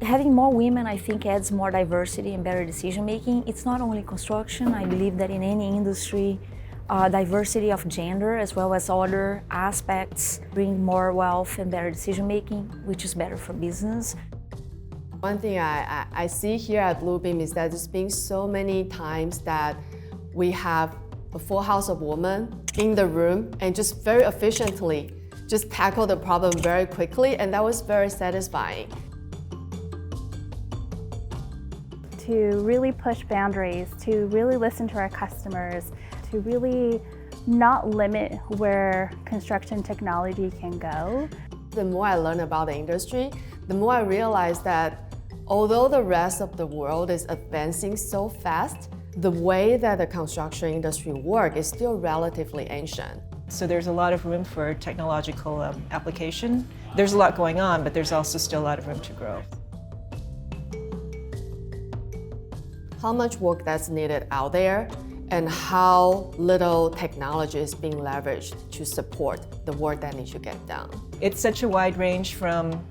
Having more women, I think, adds more diversity and better decision-making. It's not only construction. I believe that in any industry, diversity of gender as well as other aspects bring more wealth and better decision-making, which is better for business. One thing I see here at Bluebeam is that there's been so many times that we have a full house of women in the room and just very efficiently just tackle the problem very quickly, and that was very satisfying. To really push boundaries, to really listen to our customers, to really not limit where construction technology can go. The more I learn about the industry, the more I realize that although the rest of the world is advancing so fast, the way that the construction industry works is still relatively ancient. So there's a lot of room for technological application. There's a lot going on, but there's also still a lot of room to grow. How much work that's needed out there and how little technology is being leveraged to support the work that needs to get done. It's such a wide range from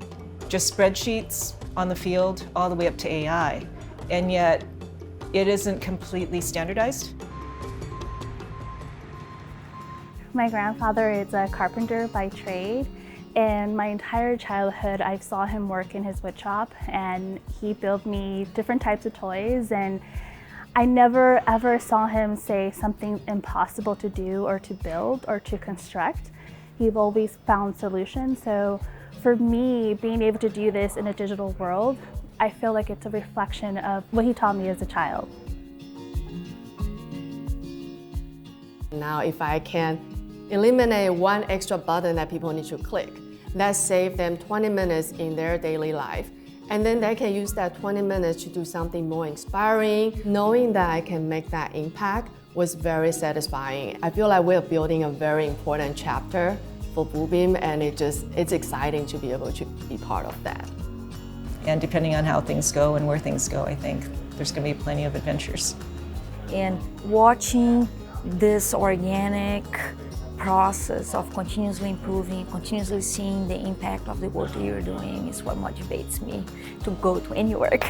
just spreadsheets on the field all the way up to AI, and yet it isn't completely standardized. My grandfather is a carpenter by trade, and my entire childhood I saw him work in his wood shop, and he built me different types of toys, and I never ever saw him say something impossible to do or to build or to construct. He've always found solutions. So for me, being able to do this in a digital world, I feel like it's a reflection of what he taught me as a child. Now, if I can eliminate one extra button that people need to click, that saves them 20 minutes in their daily life. And then they can use that 20 minutes to do something more inspiring. Knowing that I can make that impact was very satisfying. I feel like we're building a very important chapter for Bluebeam, and it's exciting to be able to be part of that. And depending on how things go and where things go, I think there's going to be plenty of adventures. And watching this organic process of continuously improving, continuously seeing the impact of the work that you're doing is what motivates me to go to any work.